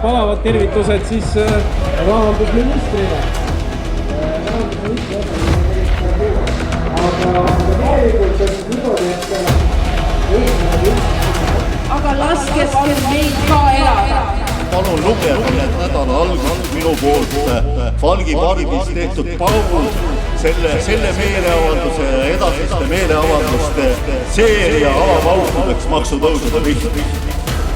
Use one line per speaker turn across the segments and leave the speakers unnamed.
palavad tervitused siis rahandusministrile.
Aga laske meid ka elada.
Palun lugege need nädala alguses minu poolt Falgi pargis tehtud Paul selle meeleavalduse ja edasiste meeleavalduste seeria avamautudeks maksutõusude vihti.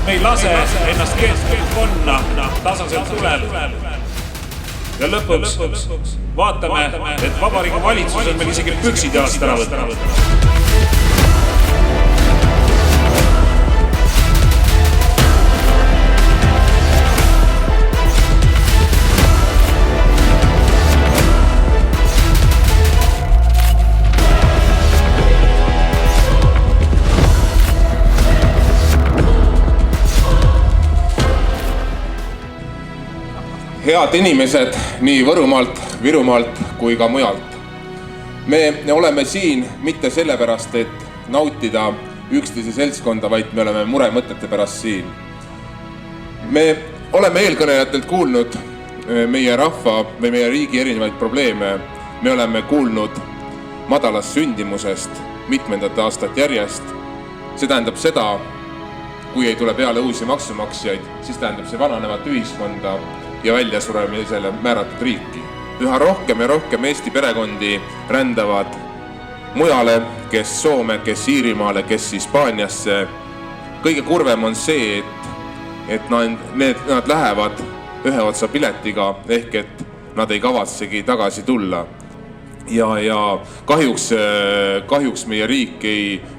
Me ei lase ennast keskkonna tasaselt tulel. Ja lõpuks vaatame, et Vabariigi valitsus on meil isegi püksid jalast ära võtta.
Head inimesed nii Võrumaalt, Virumaalt kui ka mujalt. Me oleme siin mitte sellepärast, et nautida üksteise seltskonda, vaid me oleme muremõtete pärast siin. Me oleme eelkõnelejatelt kuulnud meie rahva või meie riigi erinevaid probleeme. Me oleme kuulnud madalast sündimusest mitmendat aastat järjest. See tähendab seda, kui ei tule peale uusi maksumaksjaid, siis tähendab see vananevat ühiskonda ja väljasuremisele määratud riiki. Üha rohkem ja rohkem Eesti perekondi rändavad mujale, kes Soome, kes Iirimaale, kes Hispaaniasse. Kõige kurvem on see, et nad lähevad ühe otsa piletiga, ehk et nad ei kavatsegi tagasi tulla. Ja kahjuks meie riik,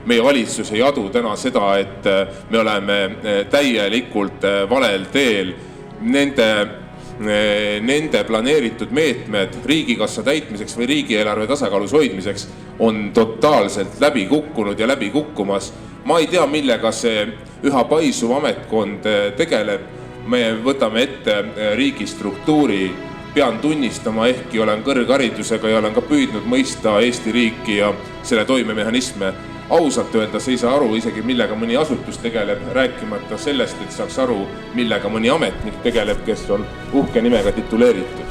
meie valitsus ei adu täna seda, et me oleme täielikult valel teel. Nende planeeritud meetmed riigikassa täitmiseks või riigieelarve tasakaalus hoidmiseks on totaalselt läbi kukkunud ja läbi kukkumas. Ma ei tea, millega see üha paisuv ametkond tegeleb. Me võtame ette riigistruktuuri. Pean tunnistama, ehkki olen kõrgharidusega ja olen ka püüdnud mõista Eesti riiki ja selle toimemehhanisme. Ausalt öeldes ei saa aru isegi, millega mõni asutus tegeleb, rääkimata sellest, et saaks aru, millega mõni ametnik tegeleb, kes on uhke nimega tituleeritud.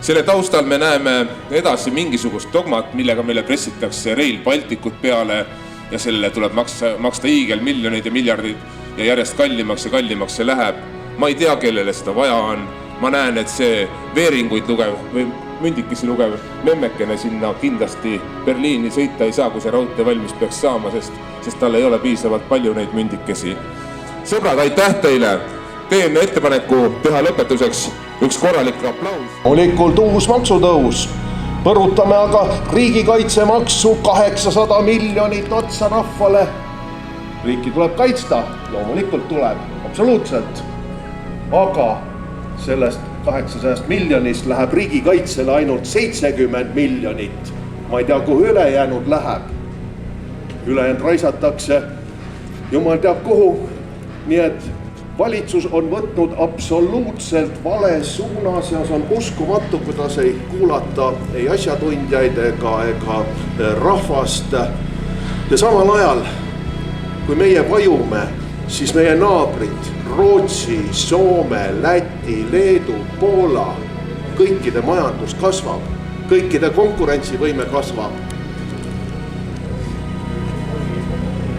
Selle taustal me näeme edasi mingisugust dogmat, millega meile pressitakse Rail Balticut peale ja sellele tuleb maksta hiigel miljoneid ja miljardid ja järjest kallimaks ja kallimaks see läheb. Ma ei tea, kellele seda vaja on. Ma näen, et see veeringuid lugev või mündikesi lugev memmekene sinna kindlasti Berliini sõita ei saa, kui see raudtee valmis peaks saama, sest tal ei ole piisavalt palju neid mündikesi. Sõbrad, aitäh teile! Teen ettepaneku teha lõpetuseks üks korralik aplaus.
Loomulikult uus maksutõus. Põrutame aga riigikaitsemaksu 800 miljonit otsa rahvale. Riiki tuleb kaitsta, loomulikult tuleb, absoluutselt. Aga sellest 800 miljonist läheb riigikaitsele ainult 70 miljonit. Ma ei tea, kuhu ülejäänud läheb. Ülejäänud raisatakse jumal teab kuhu. Nii et valitsus on võtnud absoluutselt vale suunas ja see on uskumatu, kuidas ei kuulata ei asjatundjaid ega rahvast. Ja samal ajal, kui meie vajume, siis meie naabrid Rootsi, Soome, Läti, Leedu, Poola, kõikide majandus kasvab, kõikide konkurentsivõime kasvab.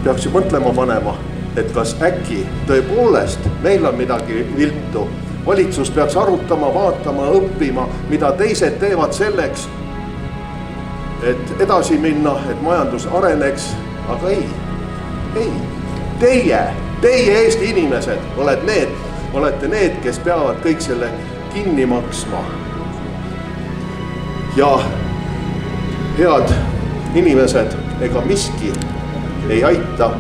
Peaks ju mõtlema panema, et kas äkki tõepoolest meil on midagi viltu. Valitsus peaks arutama, vaatama, õppima, mida teised teevad selleks, et edasi minna, et majandus areneks, aga ei. Teie Eesti inimesed olete need, kes peavad kõik selle kinni maksma. Ja head inimesed, ega miski ei aita.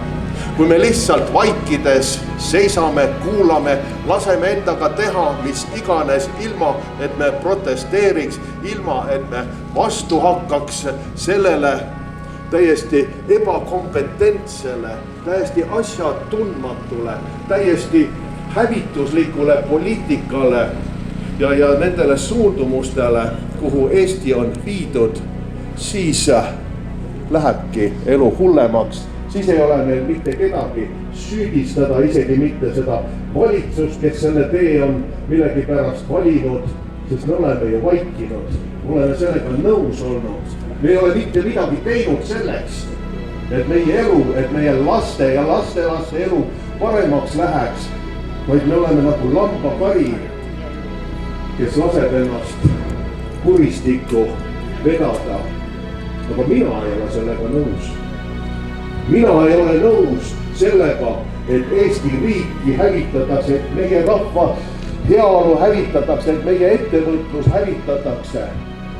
Kui me lihtsalt vaikides seisame, kuulame, laseme endaga teha, mis iganes, ilma et me protesteeriks, ilma et me vastu hakkaks sellele täiesti ebakompetentsele, täiesti asjatundmatule, täiesti hävituslikule poliitikale ja nendele suundumustele, kuhu Eesti on viidud, siis lähebki elu hullemaks, siis ei ole meil mitte kedagi süüdistada, isegi mitte seda valitsust, kes selle tee on millegipärast valinud, sest me oleme ju vaikinud, oleme sellega nõus olnud. Me ei ole mitte midagi teinud selleks, et meie elu, et meie laste ja lastelaste elu paremaks läheks, vaid me oleme nagu lambakari, kes laseb ennast kuristikku vedada. Aga mina ei ole sellega nõus. Mina ei ole nõus sellega, et Eesti riiki hävitatakse, et meie rahva heaolu hävitatakse, et meie ettevõtlus hävitatakse.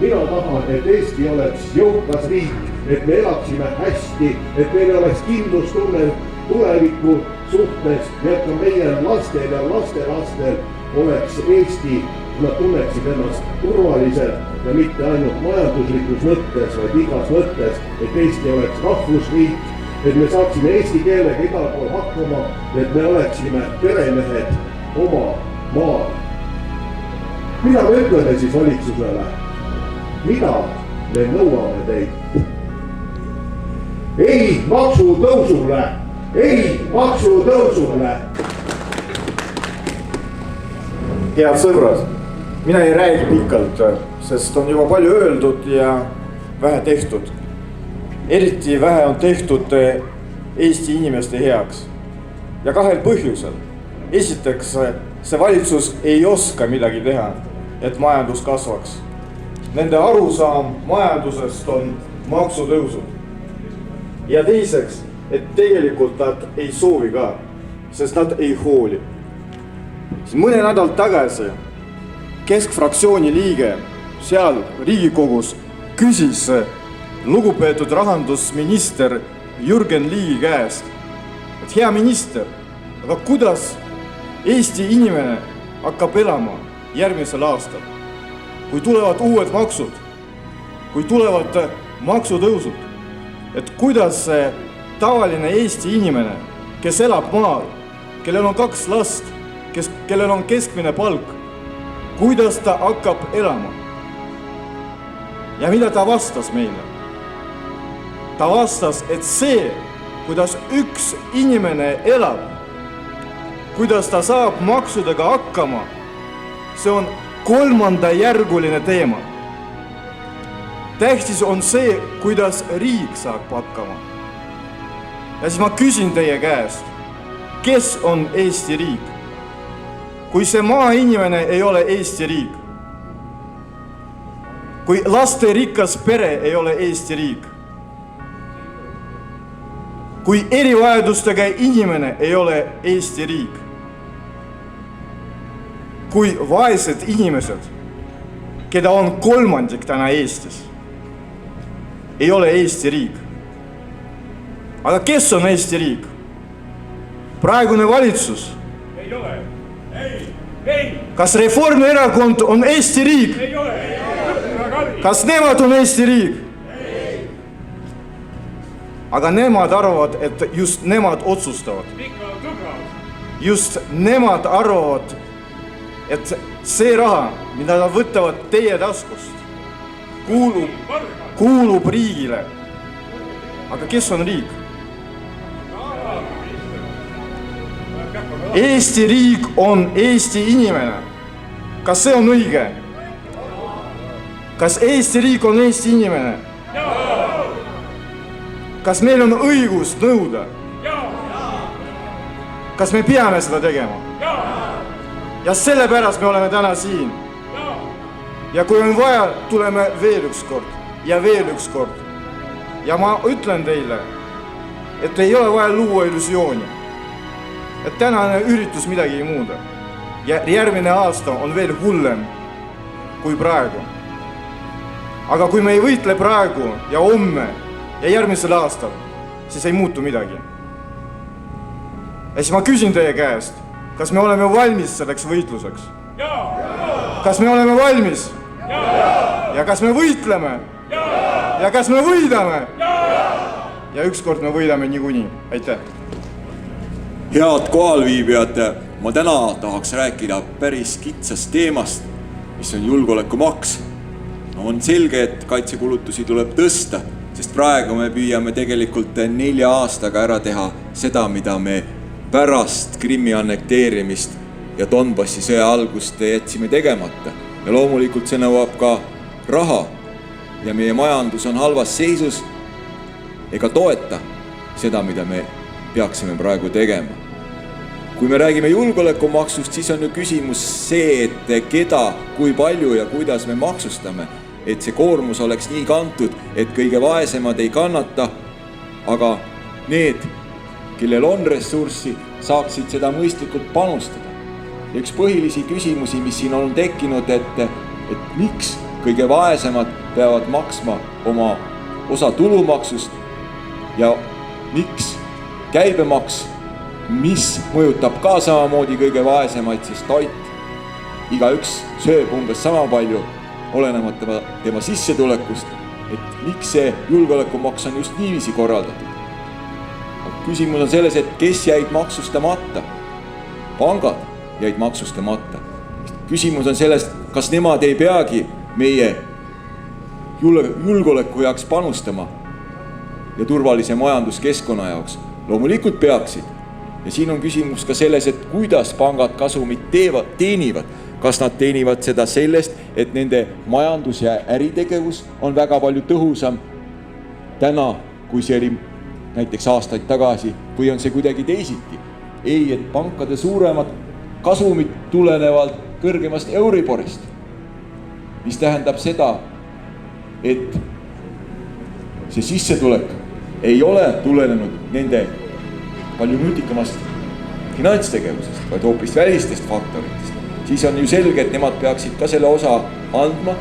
Mina tahan, et Eesti oleks jõukas riik, et me elaksime hästi, et meil oleks kindlustunne tuleviku suhtes ja et ka meie lastel ja lastelastel oleks Eesti, nad tunneksid ennast turvaliselt ja mitte ainult majanduslikus mõttes, vaid igas mõttes, et Eesti oleks rahvusriik, et me saaksime eesti keelega igal pool hakkama, et me oleksime peremehed oma maal. Mida me ütleme siis valitsusele? Mida me nõuame teilt? Ei maksutõusule! Ei maksutõusule!
Head sõbrad, mina ei räägi pikalt, sest on juba palju öeldud ja vähe tehtud. Eriti vähe on tehtud Eesti inimeste heaks. Ja kahel põhjusel. Esiteks, see valitsus ei oska midagi teha, et majandus kasvaks. Nende arusaam majandusest on maksutõusud. Ja teiseks, et tegelikult nad ei soovi ka, sest nad ei hooli. Mõne nädal tagasi keskfraktsiooni liige seal Riigikogus küsis lugupeetud rahandusminister Jürgen Ligi käest, et hea minister, aga kuidas Eesti inimene hakkab elama järgmisel aastal, kui tulevad uued maksud, kui tulevad maksutõusud, et kuidas tavaline Eesti inimene, kes elab maal, kellel on 2 last, kellel on keskmine palk, kuidas ta hakkab elama? Ja mida ta vastas meile? Ta vastas, et see, kuidas üks inimene elab, kuidas ta saab maksudega hakkama, see on 3. järguline teema. Tähtis on see, kuidas riik saab hakkama. Ja siis ma küsin teie käest, kes on Eesti riik? Kui see maainimene ei ole Eesti riik, kui lasterikas pere ei ole Eesti riik, kui erivajadustega inimene ei ole Eesti riik, kui vaesed inimesed, keda on 3% täna Eestis, ei ole Eesti riik. Aga kes on Eesti riik? Praegune valitsus.
Ei ole. Ei.
Kas Reformierakond on Eesti riik?
Ei ole.
Kas nemad on Eesti riik? Aga nemad arvavad, et just nemad otsustavad. Just nemad arvavad, et see raha, mida nad võtavad teie taskust, kuulub riigile. Aga kes on riik? Eesti riik on Eesti inimene. Kas see on õige? Kas Eesti riik on Eesti inimene? Kas meil on õigus nõuda? Kas me peame seda tegema? Ja sellepärast me oleme täna siin. Ja kui on vaja, tuleme veel üks kord ja veel üks kord. Ja ma ütlen teile, et ei ole vaja luua illusiooni, et tänane üritus midagi ei muuda. Ja järgmine aasta on veel hullem kui praegu. Aga kui me ei võitle praegu ja homme ja järgmisel aastal, siis ei muutu midagi. Ja siis ma küsin teie käest, kas me oleme valmis selleks võitluseks? Kas me oleme valmis? Ja kas me võitleme? Ja kas me võidame? Ja ükskord me võidame niikuinii. Aitäh!
Head kohalviibijad, ma täna tahaks rääkida päris kitsast teemast, mis on julgeolekumaks. On selge, et kaitsekulutusi tuleb tõsta, sest praegu me püüame tegelikult 4 aastaga ära teha seda, mida me pärast Krimmi annekteerimist ja Donbassi sõja algust jätsime tegemata. Ja loomulikult see nõuab ka raha ja meie majandus on halvas seisus ega toeta seda, mida me peaksime praegu tegema. Kui me räägime julgeolekumaksust, siis on ju küsimus see, et keda, kui palju ja kuidas me maksustame, et see koormus oleks nii kantud, et kõige vaesemad ei kannata, aga need, kellel on ressurssi, saaksid seda mõistlikult panustada. Ja üks põhilisi küsimusi, mis siin on tekkinud, et miks kõige vaesemad peavad maksma oma osa tulumaksust ja miks käibemaks, mis mõjutab ka samamoodi kõige vaesemaid, siis toit. Igaüks sööb umbes sama palju, olenemata tema sissetulekust, et miks see julgeolekumaks on just niiviisi korraldatud. Küsimus on selles, et kes jäid maksustamata? Pangad jäid maksustamata. Küsimus on selles, kas nemad ei peagi meie julgeoleku jaoks panustama ja turvalise majanduskeskkonna jaoks. Loomulikult peaksid. Ja siin on küsimus ka selles, et kuidas pangad kasumit teenivad. Kas nad teenivad seda sellest, et nende majandus- ja äritegevus on väga palju tõhusam täna, kui see oli näiteks aastaid tagasi, või on see kuidagi teisiti? Ei, et pankade suuremad kasumid tulenevalt kõrgemast Euriborist, mis tähendab seda, et see sissetulek ei ole tulenenud nende palju nutikamast finantstegevusest, vaid hoopis välistest faktoritest. Siis on ju selge, et nemad peaksid ka selle osa andma,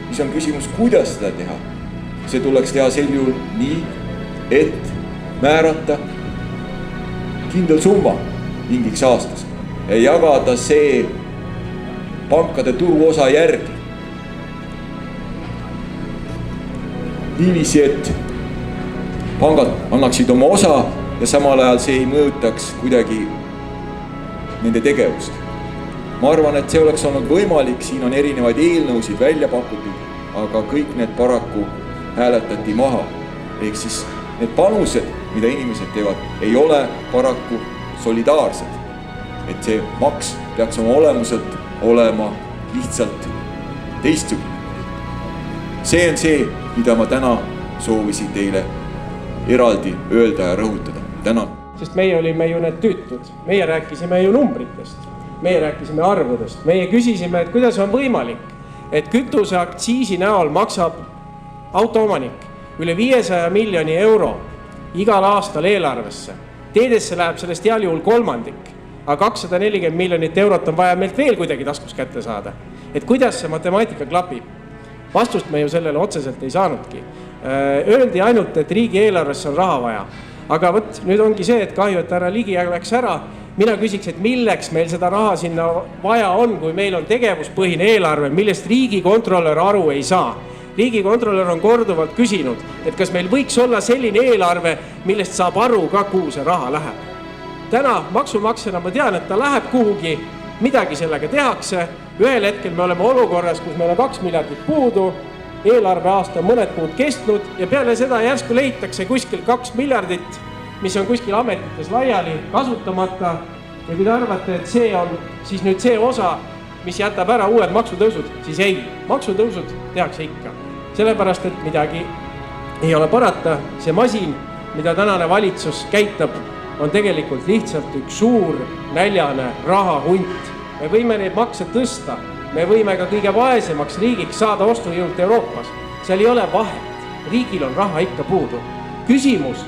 mis on küsimus, kuidas seda teha. See tuleks teha sel juhul nii, et määrata kindel summa mingiks aastas ja jagada see pankade turuosa järgi. Niiviisi, et pangad annaksid oma osa ja samal ajal see ei mõjutaks kuidagi nende tegevust. Ma arvan, et see oleks olnud võimalik, siin on erinevaid eelnõusid välja pakutud, aga kõik need paraku hääletati maha. Ehk siis need panused, mida inimesed teevad, ei ole paraku solidaarsed. Et see maks peaks oma olemuselt olema lihtsalt teistsugune. See on see, mida ma täna soovisin teile eraldi öelda ja rõhutada. Tänan.
Sest meie olime ju need tüütud. Meie rääkisime ju numbritest. Meie rääkisime arvudest. Meie küsisime, et kuidas on võimalik, et kütuseaktsiisi näol maksab autoomanik üle 500 miljoni euro igal aastal eelarvesse. Teedesse läheb sellest heal juhul kolmandik, aga 240 miljonit eurot on vaja meilt veel kuidagi taskus kätte saada. Et kuidas see matemaatika klapib? Vastust me ju sellele otseselt ei saanudki. Öeldi ainult, et riigi eelarvesse on raha vaja. Aga võt, nüüd ongi see, et kahju, et härra Ligi läks ära. Mina küsiks, et milleks meil seda raha sinna vaja on, kui meil on tegevuspõhine eelarve, millest riigikontrolör aru ei saa. Riigikontrolör on korduvalt küsinud, et kas meil võiks olla selline eelarve, millest saab aru ka, kuhu see raha läheb. Täna maksumaksjana ma tean, et ta läheb kuhugi, midagi sellega tehakse. Ühel hetkel me oleme olukorras, kus meil on 2 miljardit puudu, eelarve aasta on mõned kuud kestnud ja peale seda järsku leitakse kuskil 2 miljardit, mis on kuskil ametites laiali kasutamata. Ja kui te arvate, et see on siis nüüd see osa, mis jätab ära uued maksutõusud, siis ei, maksutõusud tehakse ikka. Sellepärast, et midagi ei ole parata. See masin, mida tänane valitsus käitab, on tegelikult lihtsalt üks suur näljane rahahunt. Me võime neid makse tõsta. Me võime ka kõige vaesemaks riigiks saada ostujõult Euroopas. Seal ei ole vahet. Riigil on raha ikka puudu. Küsimus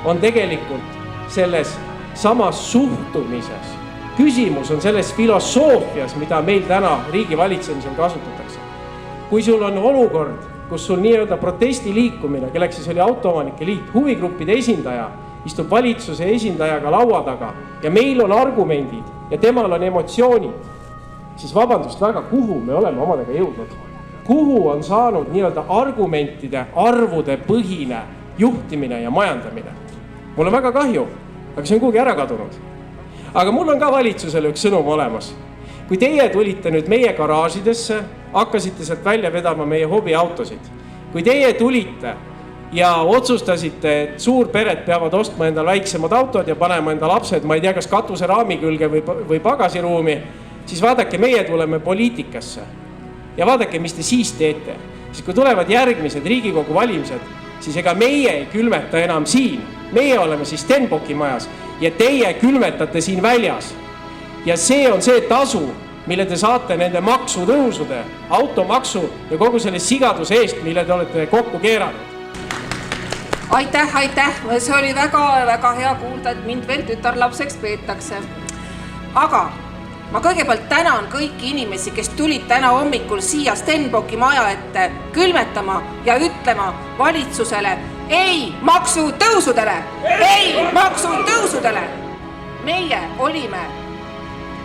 on tegelikult selles samas suhtumises. Küsimus on selles filosoofias, mida meil täna riigi valitsemisel kasutatakse. Kui sul on olukord, kus sul nii-öelda protestiliikumine, kelleks siis oli autoomanike liit, huvigruppide esindaja, istub valitsuse esindajaga laua taga ja meil on argumendid ja temal on emotsioonid, siis vabandust väga, kuhu me oleme omadega jõudnud? Kuhu on saanud nii-öelda argumentide, arvude põhine juhtimine ja majandamine? Mul on väga kahju, aga see on kuhugi ära kadunud. Aga mul on ka valitsusele üks sõnum olemas. Kui teie tulite nüüd meie garaažidesse, hakkasite sealt välja vedama meie hobiautosid. Kui teie tulite ja otsustasite, et suurpered peavad ostma endal väiksemad autod ja panema enda lapsed, ma ei tea, kas katuseraami külge või pagasiruumi, siis vaadake, meie tuleme poliitikasse ja vaadake, mis te siis teete. Siis kui tulevad järgmised Riigikogu valimised, siis ega meie ei külmeta enam siin. Meie oleme siis Stenbocki majas ja teie külmetate siin väljas. Ja see on see tasu, mille te saate nende maksutõusude, automaksu ja kogu selle sigaduse eest, mille te olete kokku keeranud.
Aitäh. See oli väga hea kuulda, et mind veel tütarlapseks peetakse. Aga ma kõigepealt tänan kõiki inimesi, kes tulid täna hommikul siia Stenbocki maja ette külmetama ja ütlema valitsusele ei maksutõusudele! Ei maksutõusudele! Meie olime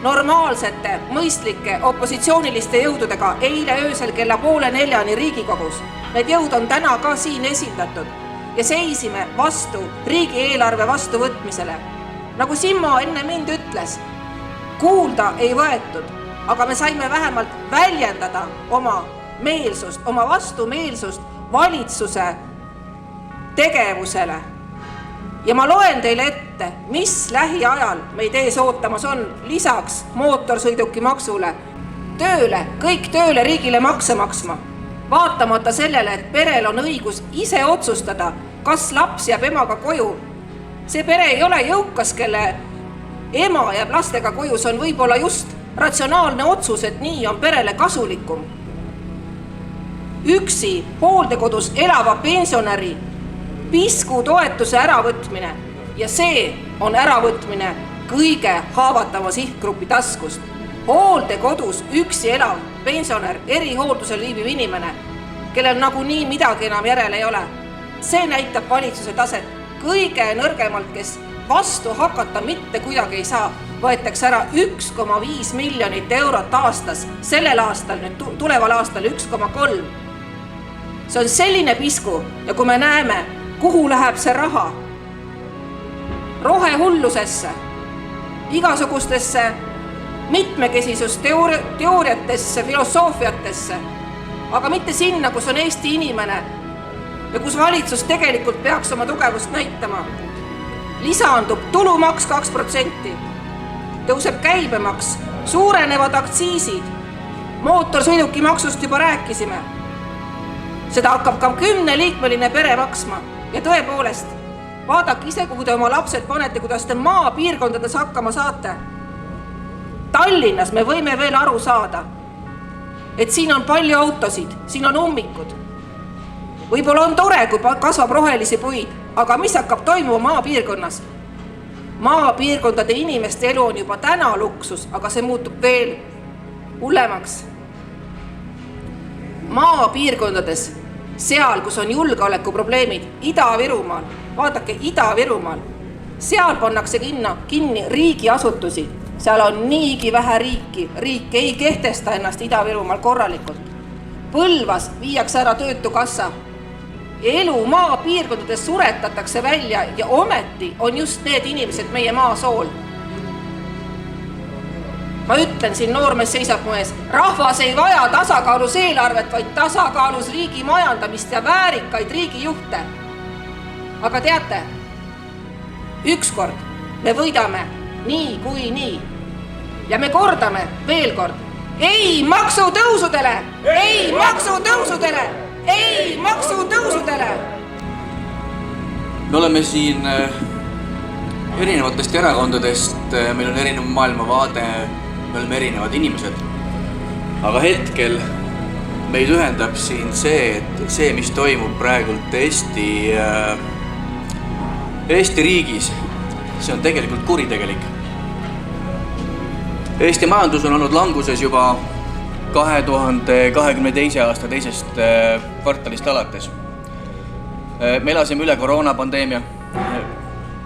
normaalsete, mõistlike opositsiooniliste jõududega eile öösel kella 3:30 Riigikogus. Need jõud on täna ka siin esindatud ja seisime vastu riigieelarve vastuvõtmisele. Nagu Simmo enne mind ütles, kuulda ei võetud, aga me saime vähemalt väljendada oma meelsust, oma vastumeelsust valitsuse tegevusele. Ja ma loen teile ette, mis lähiajal meid ees ootamas on lisaks mootorsõiduki maksule. Tööle, kõik tööle riigile makse maksma. Vaatamata sellele, et perel on õigus ise otsustada, kas laps jääb emaga koju. See pere ei ole jõukas, kelle ema jääb lastega koju, see on võib-olla just ratsionaalne otsus, et nii on perele kasulikum. Üksi hooldekodus elava pensionäri pisku toetuse äravõtmine ja see on äravõtmine kõige haavatava sihtgrupi taskust. Hooldekodus üksi elav pensionär, erihooldusel viibiv inimene, kellel nagunii midagi enam järele ei ole. See näitab valitsuse taset. Kõige nõrgemalt, kes vastu hakata mitte kuidagi ei saa, võetakse ära 1,5 miljonit eurot aastas, sellel aastal, nüüd tuleval aastal 1,3. See on selline pisku ja kui me näeme, kuhu läheb see raha, rohehullusesse, igasugustesse mitmekesisusteooriatesse, filosoofiatesse, aga mitte sinna, kus on Eesti inimene ja kus valitsus tegelikult peaks oma tugevust näitama. Lisandub tulumaks 2%, tõuseb käibemaks, suurenevad aktsiisid, mootorsõiduki maksust juba rääkisime. Seda hakkab ka 10-liikmeline pere maksma ja tõepoolest, vaadake ise, kuhu te oma lapsed panete, kuidas te maapiirkondades hakkama saate. Tallinnas me võime veel aru saada, et siin on palju autosid, siin on ummikud. Võib-olla on tore, kui kasvab rohelisi puid, aga mis hakkab toimuma maapiirkonnas? Maapiirkondade inimeste elu on juba täna luksus, aga see muutub veel hullemaks. Maapiirkondades, seal, kus on julgeolekuprobleemid, Ida-Virumaal, vaadake Ida-Virumaal, seal pannakse kinni riigiasutusi. Seal on niigi vähe riiki, riik ei kehtesta ennast Ida-Virumaal korralikult. Põlvas viiakse ära töötukassa. Elu maapiirkondades suretatakse välja ja ometi on just need inimesed meie maasool. Ma ütlen, siin noormees seisab mu ees, rahvas ei vaja tasakaalus eelarvet, vaid tasakaalus riigi majandamist ja väärikaid riigijuhte. Aga teate, ükskord me võidame nii kui nii. Ja me kordame veel kord, ei maksutõusudele, ei maksutõusudele, ei maksutõusudele.
Me oleme siin erinevatest erakondadest, meil on erinev maailmavaade, me oleme erinevad inimesed. Aga hetkel meid ühendab siin see, et see, mis toimub praegult Eesti riigis, see on tegelikult kuritegelik. Eesti majandus on olnud languses juba 2022. aasta teisest kvartalist alates. Me elasime üle koroonapandeemia.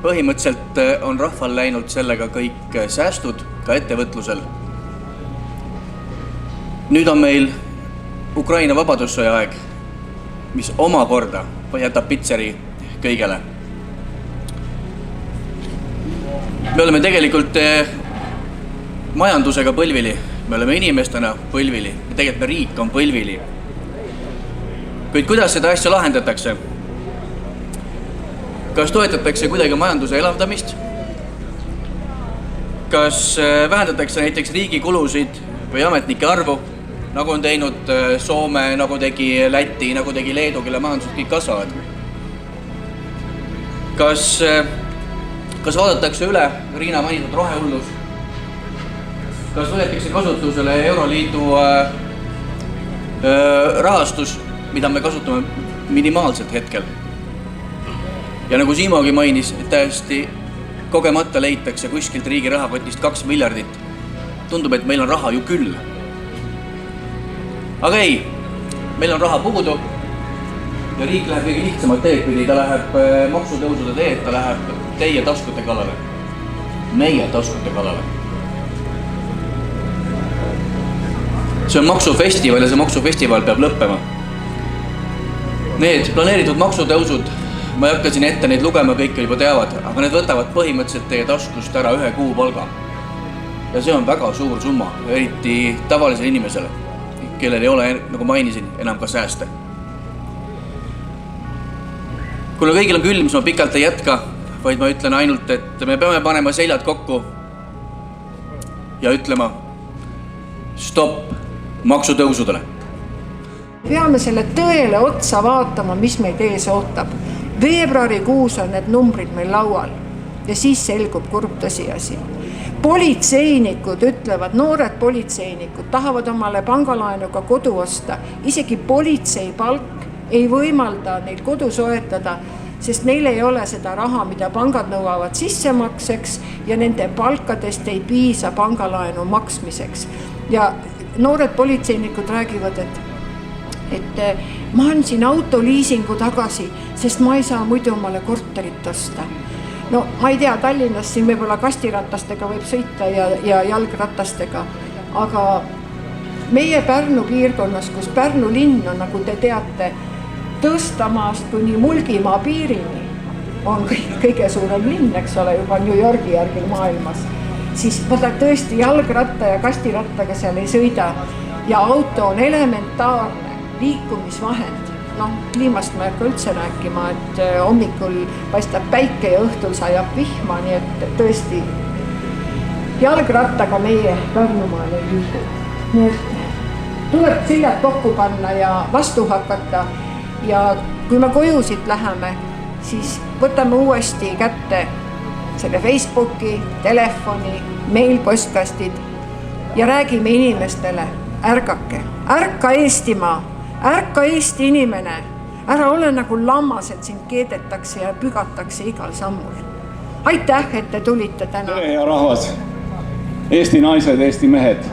Põhimõtteliselt on rahval läinud sellega kõik säästud, ka ettevõtlusel. Nüüd on meil Ukraina vabadussõja aeg, mis omakorda jätab pitseri kõigele. Me oleme tegelikult majandusega põlvili, me oleme inimestena põlvili ja tegelikult me riik on põlvili. Kuid kuidas seda asja lahendatakse? kas toetatakse kuidagi majanduse elavdamist? Kas vähendatakse näiteks riigi kulusid või ametnike arvu, nagu on teinud Soome, nagu tegi Läti, nagu tegi Leedu, kelle majandused kõik kasvavad? Kas vaadatakse üle Riina mainitud rohehullus? Kas võetakse kasutusele Euroliidu rahastus, mida me kasutame minimaalselt hetkel? Ja nagu Siimugi mainis, täiesti kogemata leitakse kuskilt riigi rahakotist 2 miljardit. Tundub, et meil on raha ju küll. Aga ei, meil on raha puudu ja riik läheb kõige lihtsamalt teed pidi, ta läheb maksutõusude teed, ta läheb teie taskute kallale, meie taskute kallale. See on maksufestival ja see maksufestival peab lõppema. Need planeeritud maksutõusud, ma ei hakka siin ette neid lugema, kõik juba teavad, aga need võtavad põhimõtteliselt teie taskust ära 1 kuu palga. Ja see on väga suur summa, eriti tavalisele inimesele, kellel ei ole, nagu mainisin, enam ka sääste. Kuna kõigil on külm, siis ma pikalt ei jätka, vaid ma ütlen ainult, et me peame panema seljad kokku ja ütlema stopp maksutõusudele.
Peame selle tõele otsa vaatama, mis meid ees ootab. Veebruarikuus on need numbrid meil laual ja siis selgub kurb tõsiasi. Politseinikud ütlevad, noored politseinikud tahavad omale pangalaenuga kodu osta. Isegi politsei palk ei võimalda neil kodu soetada, sest neil ei ole seda raha, mida pangad nõuavad sissemakseks ja nende palkadest ei piisa pangalaenu maksmiseks. Ja noored politseinikud räägivad, et ma on siin autoliisingu tagasi, sest ma ei saa muidu omale korterit osta. No ma ei tea, Tallinnas siin võib-olla kastiratastega võib sõita ja jalgratastega, aga meie Pärnu piirkonnas, kus Pärnu linn on, nagu te teate, Tõstamaast kuni Mulgimaa piirini on kõige suurem linn, eks ole, juba New Yorgi järgil maailmas, siis võta tõesti jalgratta ja kastirattaga seal ei sõida ja auto on elementaarne liikumisvahend. No, kliimast ma ei hakka üldse rääkima, et hommikul paistab päike ja õhtul sajab vihma, nii et tõesti jalgrattaga meie Pärnumaal ei liigu. Nii et tuleb seljad kokku panna ja vastu hakata ja kui me koju siit läheme, siis võtame uuesti kätte selle Facebooki, telefoni, mail-postkastid ja räägime inimestele, ärgake, ärka Eestimaa, ärka Eesti inimene, ära ole nagu lammas, et sind keedetakse ja pügatakse igal sammul. Aitäh, et te tulite täna.
Tere, hea rahvas, Eesti naised, Eesti mehed.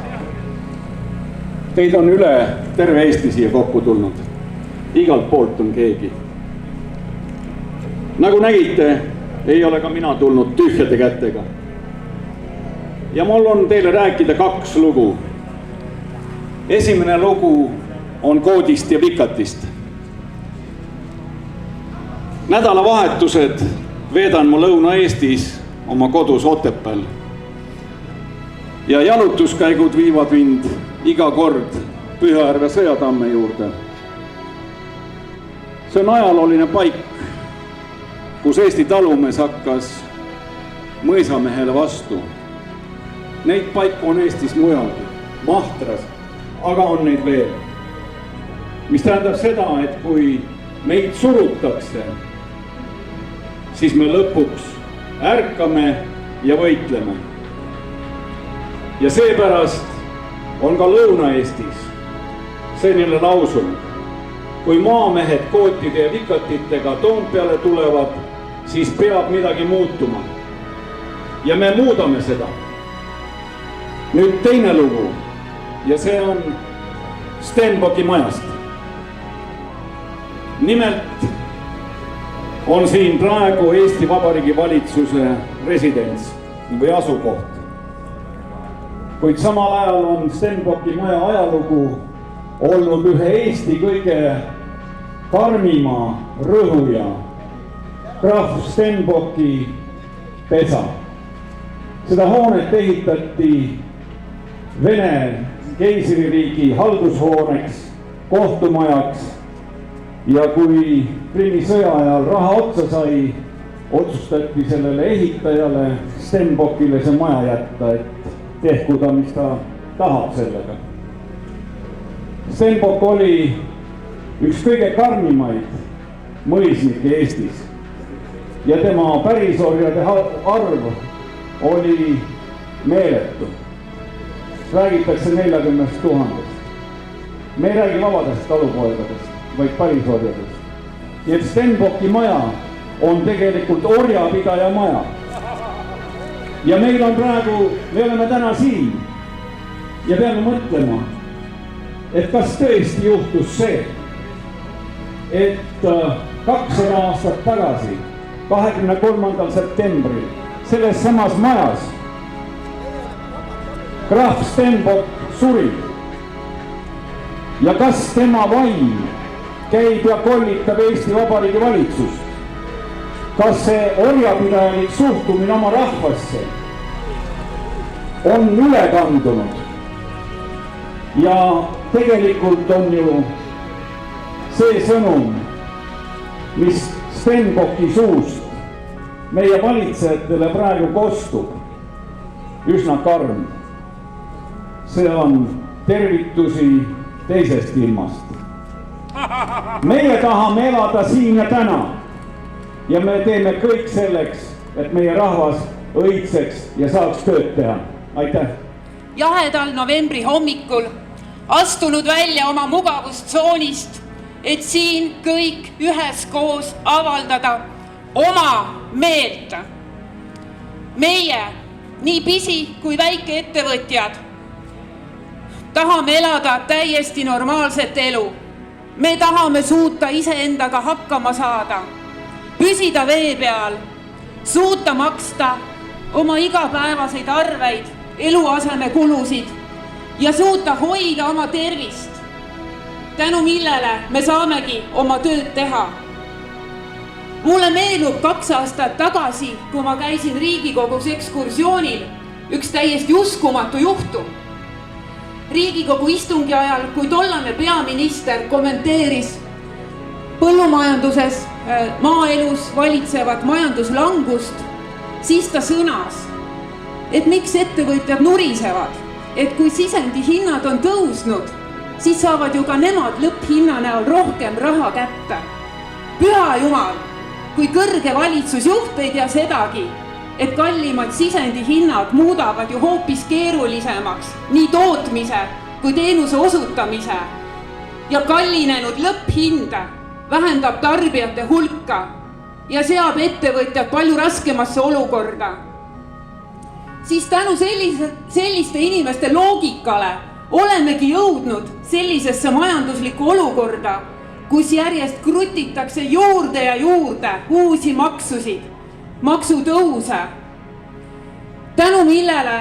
Teid on üle terve Eesti siia kokku tulnud. Igalt poolt on keegi. Nagu nägite, ei ole ka mina tulnud tühjade kätega. Ja mul on teile rääkida 2 lugu. Esimene lugu on Koodist ja Vikatist. Nädalavahetused veedan ma Lõuna-Eestis oma kodus Otepääl. Ja jalutuskäigud viivad mind iga kord Pühajärve Sõjatamme juurde. See on ajalooline paik, kus Eesti talumees hakkas mõisamehele vastu. Neid paiku on Eestis mujalgi, Mahtras, aga on neid veel. Mis tähendab seda, et kui meid surutakse, siis me lõpuks ärkame ja võitleme. Ja seepärast on ka Lõuna-Eestis selline lausung. Kui maamehed kootide ja vikatitega Toompeale tulevad, siis peab midagi muutuma. Ja me muudame seda. Nüüd teine lugu ja see on Stenbocki majast. Nimelt on siin praegu Eesti Vabariigi valitsuse residents või asukoht. Kuid samal ajal on Stenbocki maja ajalugu olnud ühe Eesti kõige karmima rõhuja, krahv Stenbocki pesa. Seda hoonet ehitati Vene keisririigi haldushooneks, kohtumajaks ja kui Krimmi sõja ajal raha otsa sai, otsustati sellele ehitajale Stenbockile see maja jätta, et tehku ta, mis ta tahab sellega. Stenbock oli üks kõige karmimaid mõisnikke Eestis ja tema pärisorjade arv oli meeletu. Räägitakse 40 000. Me ei räägi vabadest talupoegadest, vaid pärisorjadest. Nii et Stenbocki maja on tegelikult orjapidaja maja. Ja meil on praegu, me oleme täna siin ja peame mõtlema, et kas tõesti juhtus see, et 200 aastat tagasi, 23. septembril, selles samas majas krahv Stenbock suri. Ja kas tema vaim käib ja kollitab Eesti Vabariigi valitsust? Kas see orjapidajalik suhtumine oma rahvasse on üle kandunud? Ja tegelikult on ju see sõnum, mis Stenbocki suust meie valitsejatele praegu kostub, üsna karm. See on tervitusi teisest ilmast. Meie tahame elada siin ja täna. Ja me teeme kõik selleks, et meie rahvas õitseks ja saaks tööd teha. Aitäh!
Jahedal novembri hommikul astunud välja oma mugavustsoonist, et siin kõik üheskoos avaldada oma meelt. Meie, nii pisi kui väike ettevõtjad, tahame elada täiesti normaalset elu. Me tahame suuta iseendaga hakkama saada, püsida vee peal, suuta maksta oma igapäevaseid arveid, eluasemekulusid ja suuta hoida oma tervist, tänu millele me saamegi oma tööd teha. Mulle meenub 2 aastat tagasi, kui ma käisin Riigikogus ekskursioonil, üks täiesti uskumatu juhtum. Riigikogu istungi ajal, kui tollane peaminister kommenteeris põllumajanduses, maaelus valitsevat majanduslangust, siis ta sõnas, et miks ettevõtjad nurisevad, et kui sisendi hinnad on tõusnud, siis saavad ju ka nemad lõpphinna näol rohkem raha kätte. Püha Jumal, kui kõrge valitsusjuht ei tea sedagi, et kallimad sisendi hinnad muudavad ju hoopis keerulisemaks nii tootmise kui teenuse osutamise ja kallinenud lõpphinda vähendab tarbijate hulka ja seab ettevõtjad palju raskemasse olukorda. Siis tänu selliste inimeste loogikale olemegi jõudnud sellisesse majanduslikku olukorda, kus järjest krutitakse juurde ja juurde uusi maksusid, maksutõuse, tänu millele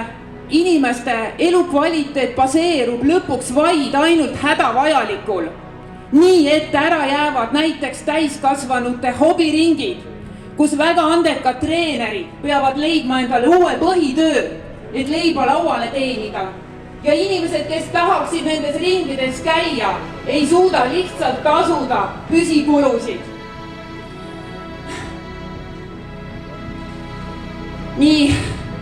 inimeste elukvaliteet baseerub lõpuks vaid ainult hädavajalikul, nii et ära jäävad näiteks täiskasvanute hobiringid, kus väga andekad treenerid peavad leidma endale uue põhitöö, et leiba lauale teenida. Ja inimesed, kes tahaksid nendes ringides käia, ei suuda lihtsalt tasuda püsikulusid. Nii,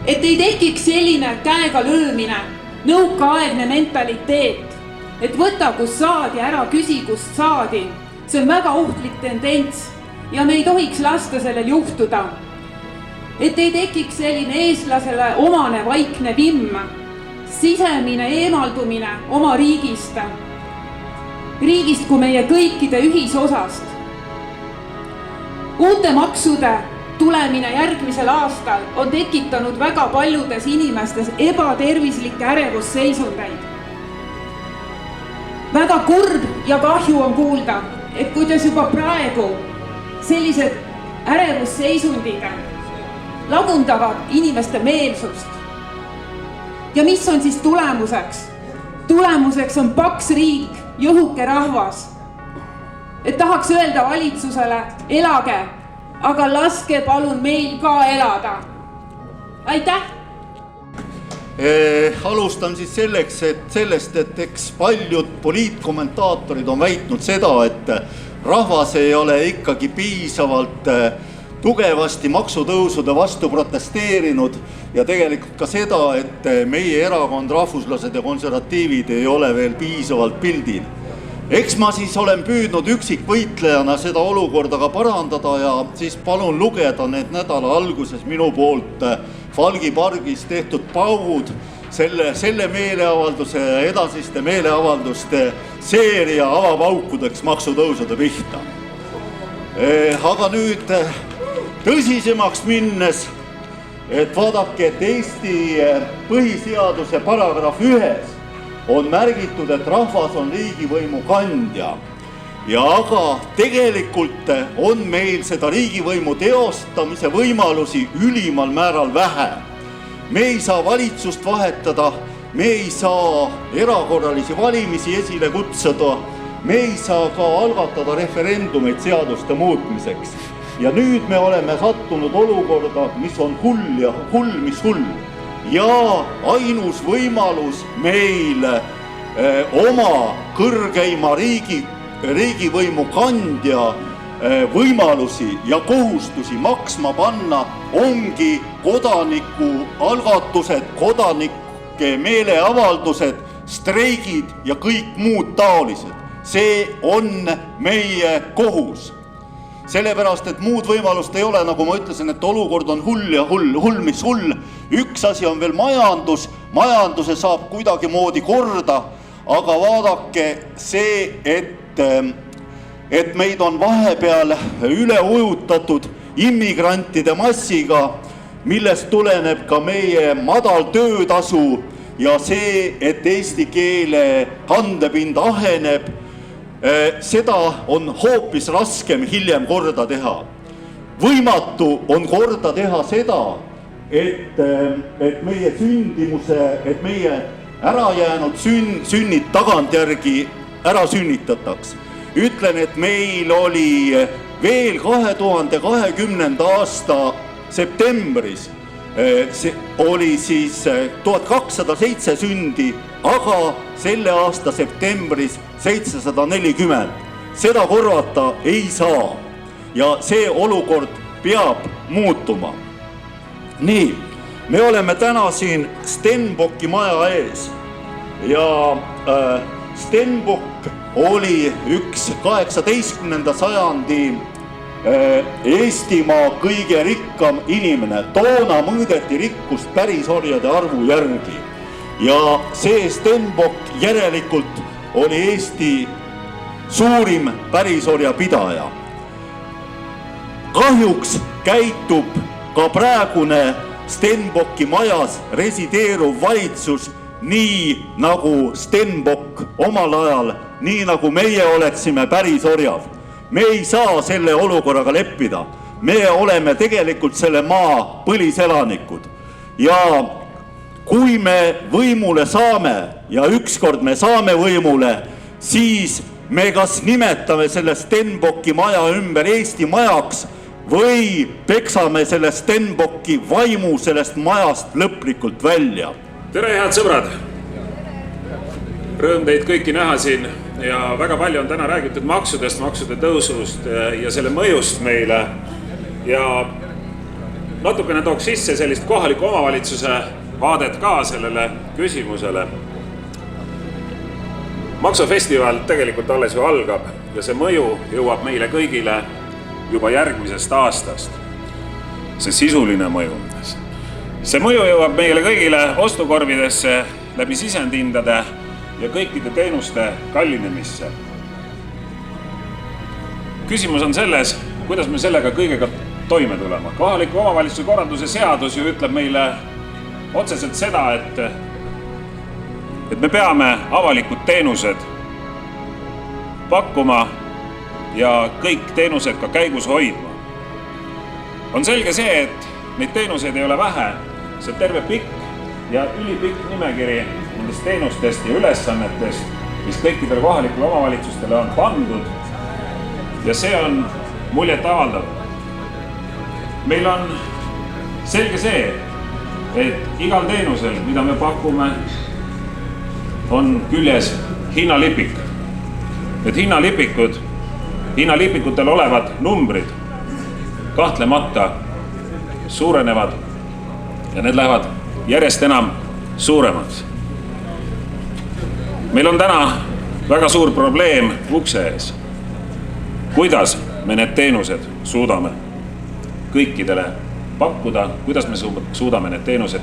et ei tekiks selline käega löömine, nõukaaegne mentaliteet, et võta kus saadi, ära küsi kust saadi. See on väga ohtlik tendents ja me ei tohiks lasta sellel juhtuda. Et ei tekiks selline eestlasele omane vaikne vimm, sisemine eemaldumine oma riigist kui meie kõikide ühisosast. Uute maksude tulemine järgmisel aastal on tekitanud väga paljudes inimestes ebatervislikke ärevusseisundeid. Väga kurb ja kahju on kuulda, et kuidas juba praegu sellised ärevusseisundid lagundavad inimeste meelsust. Ja mis on siis tulemuseks? Tulemuseks on paks riik, jõhuke rahvas. Et tahaks öelda valitsusele, elage, aga laske palun meil ka elada. Aitäh!
Alustan siis sellest, et eks paljud poliitkommentaatorid on väitnud seda, et rahvas ei ole ikkagi piisavalt tugevasti maksutõusude vastu protesteerinud ja tegelikult ka seda, et meie erakond, rahvuslased ja konservatiivid ei ole veel piisavalt pildil. Eks ma siis olen püüdnud üksikvõitlejana seda olukorda ka parandada ja siis palun lugeda need nädala alguses minu poolt Falgi pargis tehtud paugud selle meeleavalduse ja edasiste meeleavalduste seeria avapaukudeks maksutõusude pihta. Aga nüüd tõsisemaks minnes, et vaadake, et Eesti põhiseaduse paragrahv 1 on märgitud, et rahvas on riigivõimu kandja. Ja aga tegelikult on meil seda riigivõimu teostamise võimalusi ülimal määral vähe. Me ei saa valitsust vahetada, me ei saa erakorralisi valimisi esile kutsuda, me ei saa ka algatada referendumeid seaduste muutmiseks. Ja nüüd me oleme sattunud olukorda, mis on hull ja hull, mis hull. Ja ainus võimalus meil oma kõrgeima riigivõimu kandja võimalusi ja kohustusi maksma panna ongi kodanikualgatused, kodanike meeleavaldused, streigid ja kõik muud taolised. See on meie kohus. Sellepärast, et muud võimalust ei ole, nagu ma ütlesin, et olukord on hull ja hull, mis hull. Üks asi on veel majandus, majanduse saab kuidagi moodi korda, aga vaadake see, et meid on vahepeal üle ujutatud immigrantide massiga, millest tuleneb ka meie madal töötasu ja see, et eesti keele kandepind aheneb, seda on hoopis raskem hiljem korda teha. Võimatu on korda teha seda, et meie sündimuse, et meie ärajäänud sünnid tagantjärgi ära sünnitataks. Ütlen, et meil oli veel 2020. aasta septembris, oli siis 1207 sündi, aga selle aasta septembris 740. Seda korvata ei saa ja see olukord peab muutuma. Nii, me oleme täna siin Stenbocki maja ees ja Stenbock oli üks 18. sajandi Eestimaa kõige rikkam inimene. Toona mõõdeti rikkust pärisorjade arvu järgi. Ja see Stenbock järelikult oli Eesti suurim pärisorja pidaja. Kahjuks käitub ka praegune Stenbocki majas resideeruv valitsus nii nagu Stenbock omal ajal, nii nagu meie oleksime pärisorjad. Me ei saa selle olukorraga leppida. Me oleme tegelikult selle maa põliselanikud. Ja kui me võimule saame ja ükskord me saame võimule, siis me kas nimetame selle Stenbocki maja ümber Eesti majaks või peksame selle Stenbocki vaimu sellest majast lõplikult välja.
Tere, head sõbrad! Rõõm teid kõiki näha siin ja väga palju on täna räägitud maksudest, maksude tõusust ja selle mõjust meile. Ja natukene tooks sisse sellist kohaliku omavalitsuse vaadet ka sellele küsimusele. Maksufestival tegelikult alles ju algab ja see mõju jõuab meile kõigile juba järgmisest aastast. See sisuline mõju. See mõju jõuab meile kõigile ostukorvidesse läbi sisendhindade ja kõikide teenuste kallinemisse. Küsimus on selles, kuidas me sellega kõigega toime tulema. Kohaliku omavalitsuse korralduse seadus ju ütleb meile otseselt seda, et me peame avalikud teenused pakkuma ja kõik teenused ka käigus hoidma. On selge see, et neid teenuseid ei ole vähe, see on terve pikk ja ülipikk nimekiri nendest teenustest ja ülesannetest, mis kõikidele kohalikele omavalitsustele on pandud ja see on muljet avaldav. Meil on selge see, et igal teenusel, mida me pakume, on küljes hinnalipik. Need hinnalipikutel olevad numbrid kahtlemata suurenevad ja need lähevad järjest enam suuremaks. Meil on täna väga suur probleem ukse ees. Kuidas me need teenused suudame kõikidele pakkuda, kuidas me suudame need teenused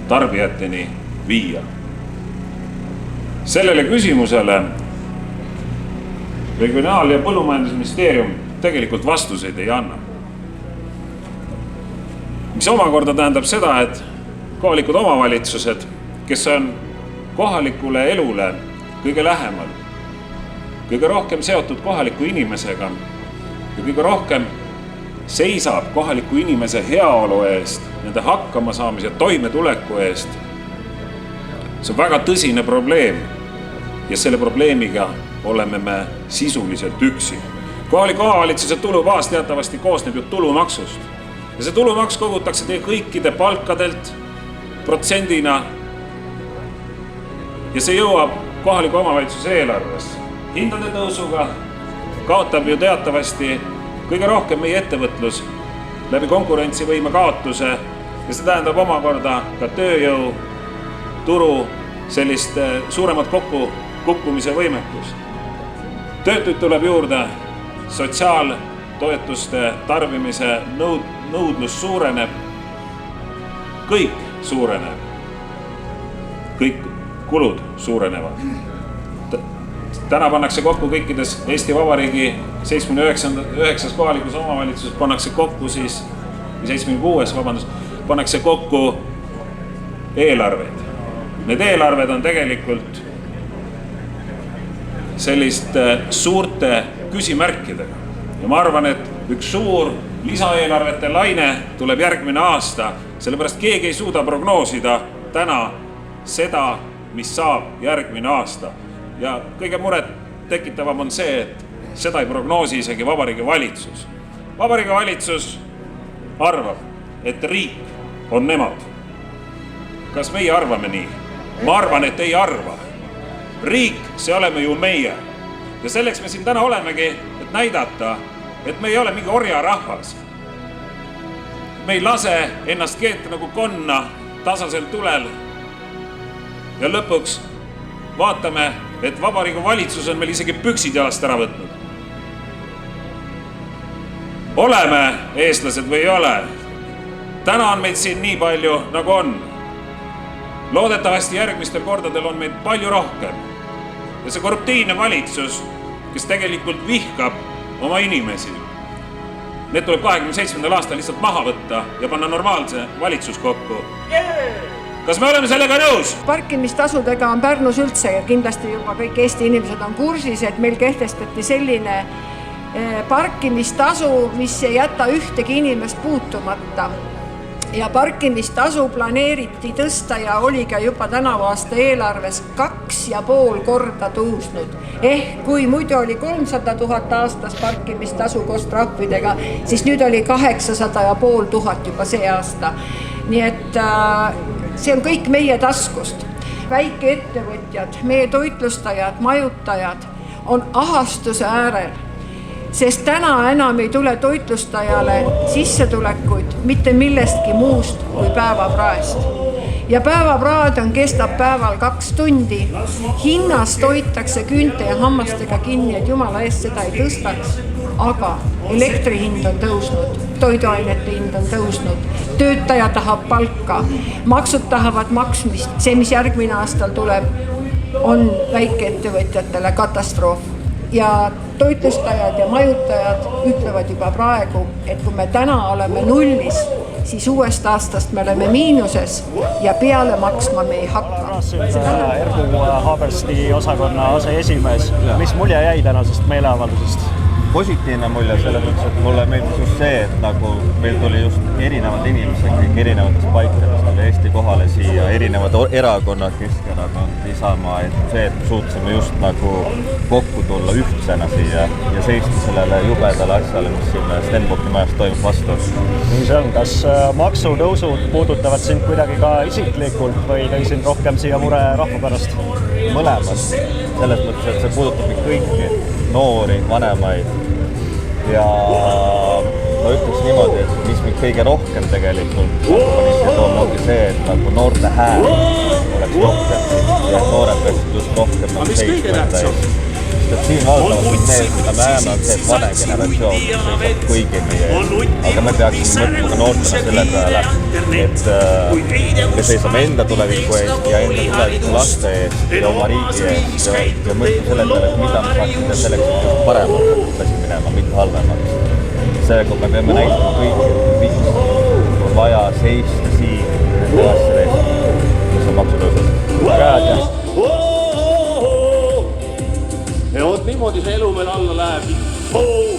tarbijateni viia? Sellele küsimusele Regionaal- ja Põllumajandusministeerium tegelikult vastuseid ei anna. Mis omakorda tähendab seda, et kohalikud omavalitsused, kes on kohalikule elule kõige lähemal, kõige rohkem seotud kohaliku inimesega ja kõige rohkem seisab kohaliku inimese heaolu eest, nende hakkamasaamise toimetuleku eest. See on väga tõsine probleem ja selle probleemiga oleme me sisuliselt üksi. Kohaliku omavalitsuse tulubaas teatavasti koosneb ju tulumaksust ja see tulumaks kogutakse teie kõikide palkadelt protsendina ja see jõuab kohaliku omavalitsuse eelarvesse. Hindade tõusuga kaotab ju teatavasti kõige rohkem meie ettevõtlus läbi konkurentsivõime kaotuse ja see tähendab omakorda ka tööjõu, turu sellist suuremat kukkumise võimekust. Töötuid tuleb juurde, sotsiaaltoetuste tarbimise nõudlus suureneb, kõik suureneb, kõik kulud suurenevad. Täna pannakse kokku kõikides Eesti Vabariigi 79 kohalikus omavalitsuses pannakse kokku siis, 76, vabandust, pannakse kokku eelarveid. Need eelarved on tegelikult selliste suurte küsimärkidega. Ja ma arvan, et üks suur lisaeelarvete laine tuleb järgmine aasta, sellepärast keegi ei suuda prognoosida täna seda, mis saab järgmine aasta. Ja kõige muret tekitavam on see, et seda ei prognoosi isegi Vabariigi Valitsus. Vabariigi Valitsus arvab, et riik on nemad. Kas meie arvame nii? Ma arvan, et ei arva. Riik, see oleme ju meie. Ja selleks me siin täna olemegi, et näidata, et me ei ole mingi orjarahvas. Me ei lase ennast keeta nagu konna tasasel tulel. Ja lõpuks vaatame, et Vabariigi Valitsus on meil isegi püksid jalast ära võtnud. Oleme eestlased või ei ole? Täna on meid siin nii palju, nagu on. Loodetavasti järgmistel kordadel on meid palju rohkem. Ja see korruptiivne valitsus, kes tegelikult vihkab oma inimesi, need tuleb 27. aastal lihtsalt maha võtta ja panna normaalse valitsus kokku. Kas me oleme sellega nõus?
Parkimistasudega on Pärnus üldse ja kindlasti juba kõik Eesti inimesed on kursis, et meil kehtestati selline parkimistasu, mis ei jäta ühtegi inimest puutumata. Ja parkimistasu planeeriti tõsta ja oli ka juba tänavu aasta eelarves 2,5 korda tõusnud. Kui muidu oli 300 000 aastas parkimistasu koos trahvidega, siis nüüd oli 800 500 juba see aasta. Nii et see on kõik meie taskust. Väikeettevõtjad, meie toitlustajad, majutajad on ahastuse äärel, sest täna enam ei tule toitlustajale sissetulekuid mitte millestki muust kui päevapraest. Ja päevapraad kestab päeval 2 tundi. Hinnast hoitakse küünte ja hammastega kinni, et jumala eest seda ei tõstaks. Aga elektri hind on tõusnud, toiduainete hind on tõusnud, töötaja tahab palka, maksud tahavad maksmist. See, mis järgmine aastal tuleb, on väikeettevõtjatele katastroof. Ja toitlustajad ja majutajad ütlevad juba praegu, et kui me täna oleme nullis, siis uuest aastast me oleme miinuses ja peale maksma me ei hakka.
Ergu Haabersti osakonna aseesimees. Mis mulje jäi tänasest meeleavaldusest?
Positiivne mulje selles mõttes, et mulle meeldis just see, et nagu meil tuli just erinevad inimesed, kõik erinevatest paikadest tuli Eesti kohale siia, erinevad erakonnad, Keskerakond, Isamaa, et see, et suutsime just nagu kokku tulla ühtsena siia ja seista sellele jubedale asjale, mis siin Stenbocki majas toimub vastu.
Nii see on, kas maksutõusud puudutavad sind kuidagi ka isiklikult või tõi sind rohkem siia mure rahva pärast?
Mõlemad, selles mõttes, et see puudutab kõiki noori, vanemaid ja ma ütleks niimoodi, et mis mind kõige rohkem tegelikult pani siia tooma, ongi see, et nagu noorte hääl oleks rohkem ja noored peaksid just rohkem nagu seisma enda eest. Sest et siin valdavalt see, mida me näeme, on see, et vanem generatsioon seisab kõigi meie ees. Aga me peaksime mõtlema ka noortena selle peale, et me seisame enda tuleviku eest ja enda tuleviku laste eest ja oma riigi eest ja mõtlema selle peale, et mida me saaksime selleks, et paremaks asi minema, mitte halvemaks. Seega me peame näitama kõiki, miks on vaja seista siin nende asjade eest, mis on maksutõusud. Väga head jah!
Ja vot niimoodi see elu meil alla läheb. Oh!